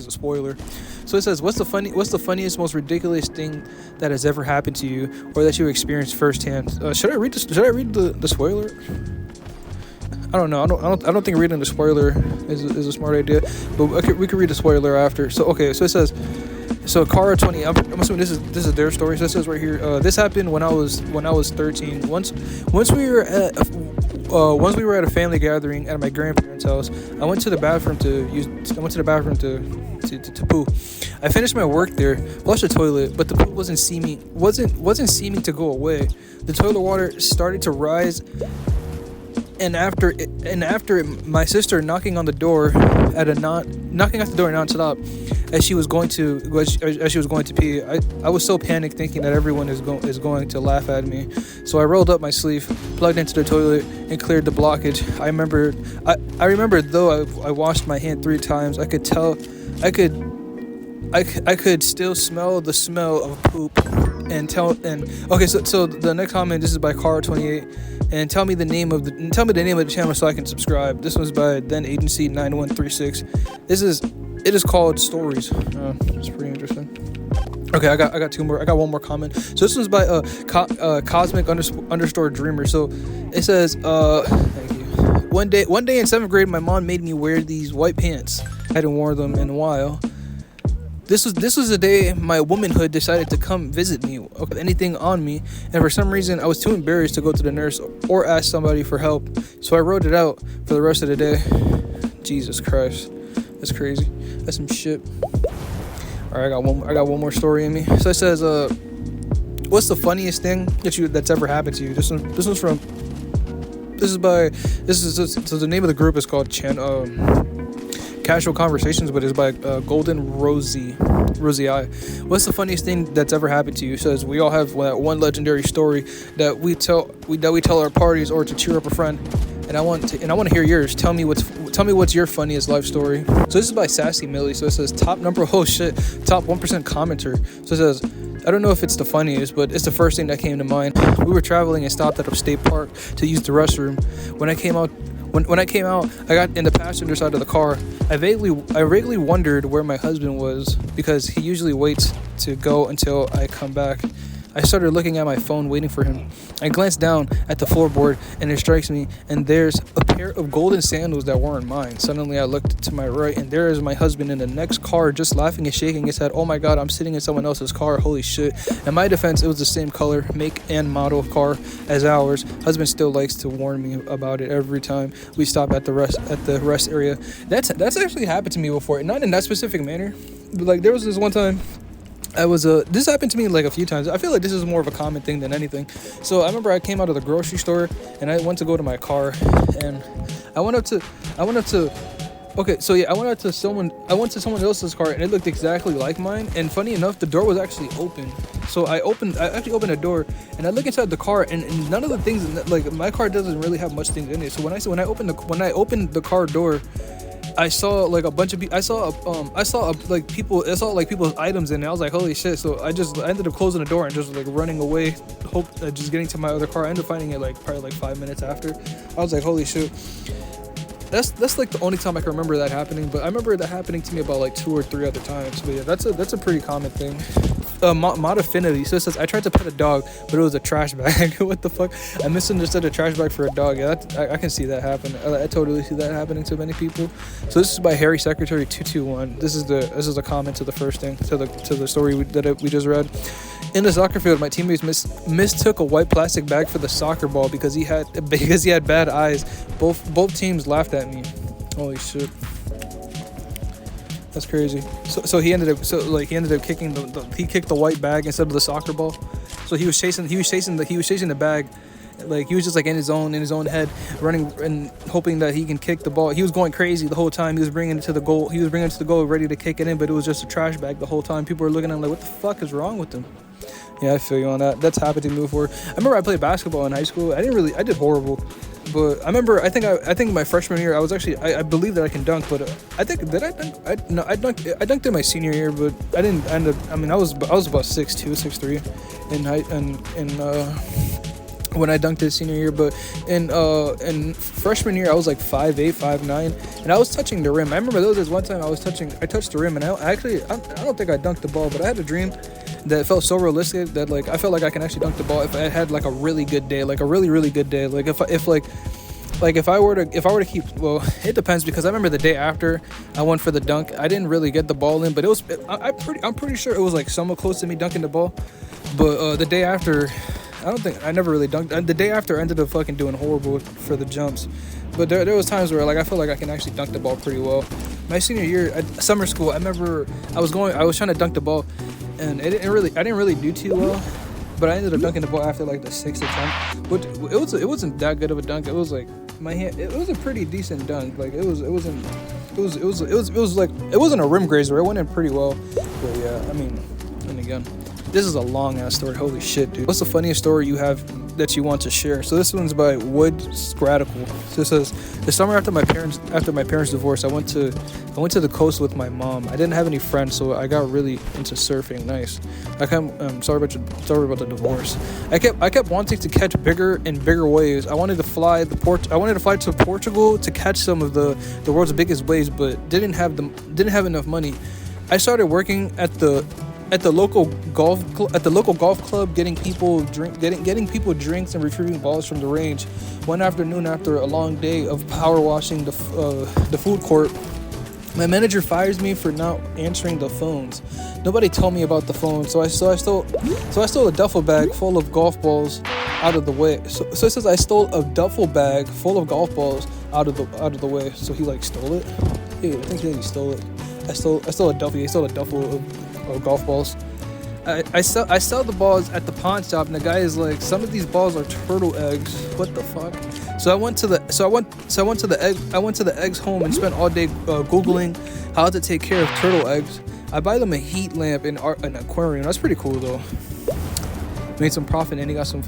a spoiler. So it says, what's the funniest, most ridiculous thing that has ever happened to you, or that you experienced firsthand? Should I read the spoiler? I don't know. I don't think reading the spoiler is a smart idea. But we could read the spoiler after. So okay. So it says. So Kara 20. I'm assuming this is their story. So it says right here. This happened when I was 13. Once we were at a family gathering at my grandparents' house. I went to the bathroom to poo. I finished my work there, flushed the toilet, but the poo wasn't seeming to go away. The toilet water started to rise. And after my sister knocking on the door nonstop as she was going to pee, I was so panicked, thinking that everyone is going to laugh at me. So I rolled up my sleeve, plugged into the toilet, and cleared the blockage. I remember though I washed my hand 3 times. I could still smell the smell of poop. So the next comment, this is by Car 28, and tell me the name of the channel so I can subscribe. This one's by Then Agency 9136. It is called Stories. It's pretty interesting. Okay, I got 2 more. I got 1 more comment. So this one's by Cosmic_Dreamer. So it says, thank you. One day in 7th grade, my mom made me wear these white pants. I hadn't worn them in a while. This was the day my womanhood decided to come visit me with anything on me, and for some reason I was too embarrassed to go to the nurse or ask somebody for help, so I wrote it out for the rest of the day. Jesus Christ, that's crazy. That's some shit. All right, I got one more story in me. So it says, what's the funniest thing that's ever happened to you? So the name of the group is called Casual Conversations, but it's by Golden Rosie I. What's the funniest thing that's ever happened to you? It says, we all have that one legendary story that we tell our parties or to cheer up a friend, and I want to hear yours. Tell me what's your funniest life story. So this is by Sassy Millie. So it says top 1% commenter. So it says, I don't know if it's the funniest, but it's the first thing that came to mind. We were traveling and stopped at Upstate Park to use the restroom. When I came out, I got in the passenger side of the car. I vaguely wondered where my husband was, because he usually waits to go until I come back. I started looking at my phone, waiting for him. I glanced down at the floorboard, and it strikes me, and there's a pair of golden sandals that weren't mine. Suddenly, I looked to my right, and there is my husband in the next car, just laughing and shaking his head. Oh my God, I'm sitting in someone else's car. Holy shit. In my defense, it was the same color, make, and model of car as ours. Husband still likes to warn me about it every time we stop at the rest area. That's actually happened to me before, not in that specific manner, but like there was this one time. This happened to me like a few times. I feel like this is more of a common thing than anything. So I remember I came out of the grocery store and I went to go to my car, and I went to someone else's car, and it looked exactly like mine. And funny enough, the door was actually open. So I actually opened the door, and I look inside the car, and none of the things, like my car doesn't really have much things in it. So when I opened the car door, I saw like a bunch of people. I saw people's items in it. I was like, holy shit. So I ended up closing the door and just like running away, just getting to my other car. I ended up finding it like probably like 5 minutes after. I was like, holy shit. That's like the only time I can remember that happening, but I remember that happening to me about like 2 or 3 other times. But yeah, that's a pretty common thing. Mod Affinity. So it says, I tried to pet a dog, but it was a trash bag. What the fuck? I misunderstood a trash bag for a dog. Yeah, I can see that happen. I totally see that happening to many people. So this is by Harry Secretary 221. This is a comment to the first thing, to the story we just read. In the soccer field, my teammates mistook a white plastic bag for the soccer ball because he had bad eyes. Both teams laughed at me. Holy shit. That's crazy. So he ended up kicking he kicked the white bag instead of the soccer ball. So he was chasing the bag. Like he was just like in his own head, running and hoping that he can kick the ball. He was going crazy the whole time. He was bringing it to the goal. Ready to kick it in, but it was just a trash bag the whole time. People were looking at him like, what the fuck is wrong with him? Yeah, I feel you on that. That's happened to me before. I remember I played basketball in high school. I did horrible. But I remember, I think my freshman year, I believe that I can dunk, but I dunked in my senior year, but I didn't end up. I mean, I was about 6'2", 6'3", when I dunked it senior year, but in freshman year I was like 5'8", 5'9", and I was touching the rim. I remember there was this one time I touched the rim, and I don't think I dunked the ball, but I had a dream that felt so realistic that like I felt like I can actually dunk the ball if I had like a really good day, like a really really good day. Like if I were to keep, well, it depends, because I remember the day after I went for the dunk, I didn't really get the ball in, but I'm pretty sure it was like somewhat close to me dunking the ball. But the day after, I never really dunked. The day after I ended up fucking doing horrible for the jumps. But there was times where like I feel like I can actually dunk the ball pretty well. My senior year at summer school, I remember I was trying to dunk the ball, and I didn't really do too well. But I ended up dunking the ball after like the sixth attempt. But it wasn't that good of a dunk. It was like my hand. It was a pretty decent dunk. Like it wasn't like it wasn't a rim grazer. It went in pretty well. But yeah, I mean, and again, this is a long ass story. Holy shit, dude. What's the funniest story you have that you want to share? So this one's by Wood Scratical. So it says, the summer after my parents divorce, I went to the coast with my mom. I didn't have any friends, so I got really into surfing. Nice. Sorry about the divorce. I kept wanting to catch bigger and bigger waves. I wanted to fly to Portugal to catch some of the world's biggest waves, but didn't have enough money. I started working at the local golf club, getting people drinks and retrieving balls from the range. One afternoon, after a long day of power washing the food court, my manager fires me for not answering the phones. Nobody told me about the phone, so I stole a duffel bag full of golf balls out of the way. So it says I stole a duffel bag full of golf balls out of the way. So he like stole it. Yeah, I think he stole it. I stole a duffel. He stole a duffel of golf balls. I sell the balls at the pawn shop, and the guy is like, some of these balls are turtle eggs. What the fuck? So I went to the eggs home and spent all day googling how to take care of turtle eggs. I buy them a heat lamp and an aquarium. That's pretty cool though. Made some profit, and he got some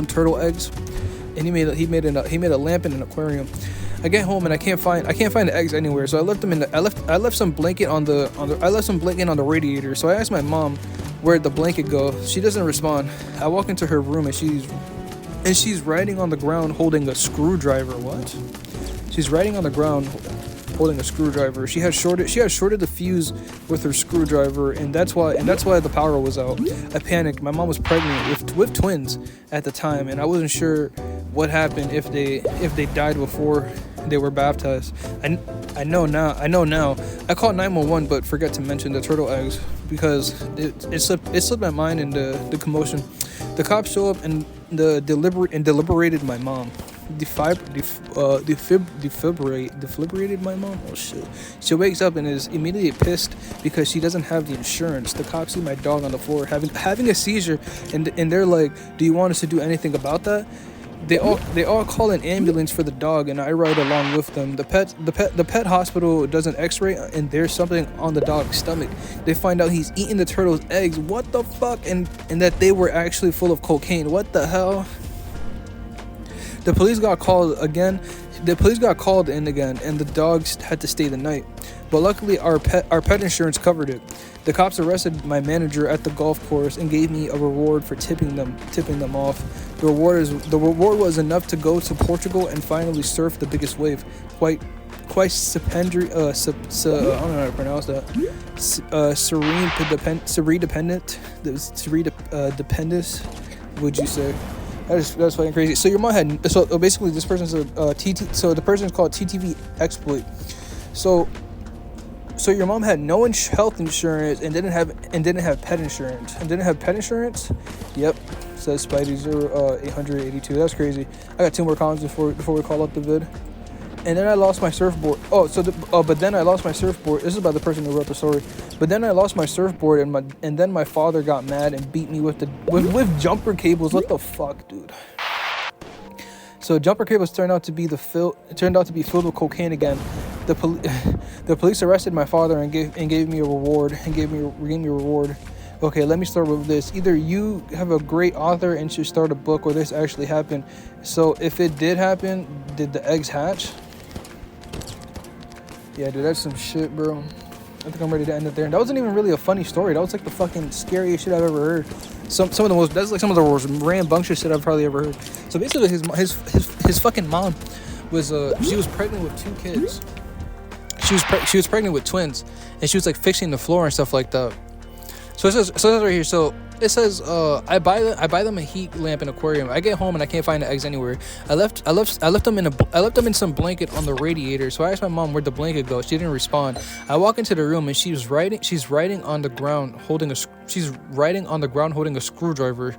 turtle eggs, and he made a lamp and an aquarium. I get home and I can't find the eggs anywhere. So I left them I left some blanket on the radiator. So I asked my mom where'd the blanket go. She doesn't respond. I walk into her room and she's writing on the ground holding a screwdriver. What? She's writing on the ground holding a screwdriver. She had shorted the fuse with her screwdriver, and that's why the power was out. I panicked. My mom was pregnant with twins at the time, and I wasn't sure what happened if they died before they were baptized. I know now. I called 911, but forgot to mention the turtle eggs because it slipped my mind in the commotion. The cops show up and deliberated my mom. Defibrillated my mom. Oh shit. She wakes up and is immediately pissed because she doesn't have the insurance. The cops see my dog on the floor having a seizure, and they're like, "Do you want us to do anything about that?" They all call an ambulance for the dog, and I ride along with them. The pet hospital does an X-ray, and there's something on the dog's stomach. They find out he's eating the turtle's eggs. What the fuck? And that they were actually full of cocaine. What the hell? The police got called in again, and the dogs had to stay the night. But luckily, our pet insurance covered it. The cops arrested my manager at the golf course and gave me a reward for tipping them off. The reward was enough to go to Portugal and finally surf the biggest wave. Quite stupendous. I don't know how to pronounce that. Dependence. Would you say? That's fucking crazy. So your mom had, so basically this person's a TT. So the person's called TTV exploit. So your mom had no health insurance and didn't have pet insurance. Yep, says Spidey 0882. That's crazy. I got two more comments before we call up the vid. And then I lost my surfboard. But then I lost my surfboard. This is about the person who wrote the story. But then I lost my surfboard, and then my father got mad and beat me with jumper cables. What the fuck, dude? So jumper cables turned out to be filled with cocaine again. The police arrested my father and gave me a reward. Okay, let me start with this. Either you have a great author and should start a book, or this actually happened. So if it did happen, did the eggs hatch? Yeah, dude, that's some shit, bro. think I'm ready to end it there. And that wasn't even really a funny story. That was like the fucking scariest shit I've ever heard. Some of the most, that's like some of the most rambunctious shit I've probably ever heard. So basically, his fucking mom was she was pregnant with 2 kids. She was pregnant with twins, and she was like fixing the floor and stuff like that. So it says right here. So it says I buy them a heat lamp and aquarium. I get home and I can't find the eggs anywhere. I left them in some blanket on the radiator. So I asked my mom where'd the blanket go. She didn't respond. I walk into the room and she's writing on the ground holding a screwdriver.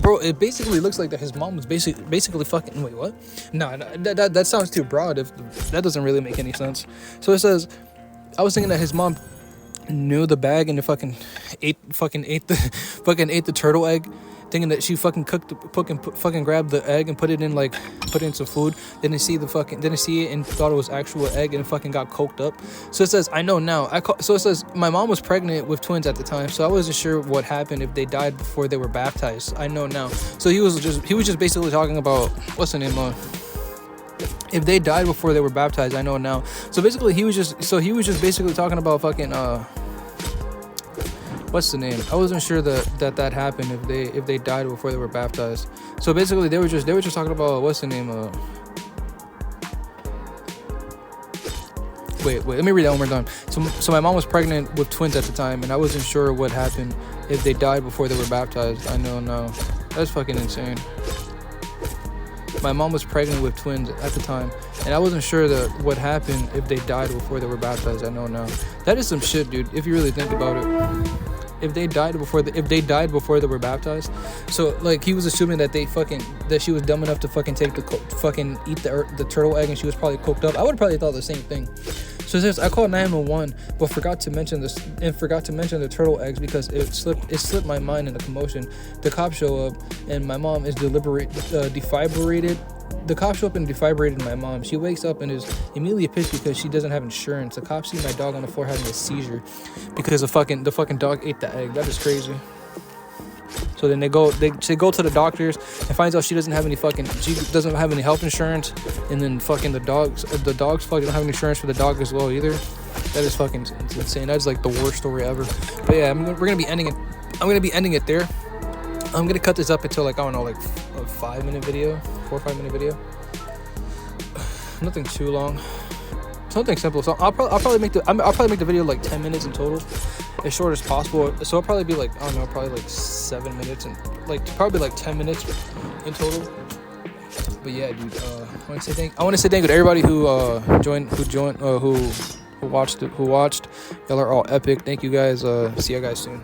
Bro, it basically looks like that his mom was basically fucking. Wait, what? No, that sounds too broad. If that doesn't really make any sense. So it says, I was thinking that his mom knew the bag and ate the turtle egg, thinking that she fucking grabbed the egg and put it in some food. Didn't see it and thought it was actual egg and fucking got coked up. So it says, I know now. So it says my mom was pregnant with twins at the time, so I wasn't sure what happened if they died before they were baptized. I know now. So he was just basically talking about, what's the name if they died before they were baptized. I know now. So basically he was just basically talking about fucking what's the name? I wasn't sure that happened if they died before they were baptized. So basically they were just talking about, what's the name? Wait, let me read that one more time. So my mom was pregnant with twins at the time, and I wasn't sure what happened if they died before they were baptized. I know now. That's fucking insane. My mom was pregnant with twins at the time, and I wasn't sure what happened if they died before they were baptized. I know now. That is some shit, dude. If you really think about it. If they died before they were baptized, so like he was assuming that she was dumb enough to fucking eat the turtle egg, and she was probably cooked up. I would have probably thought the same thing. So it says, I called 911, but forgot to mention the turtle eggs because it slipped my mind in the commotion. The cops show up, and my mom is defibrillated. The cops show up and defibrillated my mom. She wakes up and is immediately pissed because she doesn't have insurance. The cops see my dog on the floor having a seizure because the fucking dog ate the egg. That is crazy. So then they go to the doctors and finds out she doesn't have any health insurance, and then fucking the dogs fucking don't have any insurance for the dog as well either. That is fucking insane. That's like the worst story ever. But yeah, we're gonna be ending it. I'm gonna be ending it there. I'm gonna cut this up until like, I don't know, like a 5-minute video, 4 or 5 minute video. Nothing too long. Something simple. So I'll probably make the video like 10 minutes in total, as short as possible. So it'll probably be like, I don't know, probably like 7 minutes and probably like 10 minutes in total. But yeah, dude, I want to say thank you to everybody who watched. Y'all are all epic. Thank you guys. See you guys soon.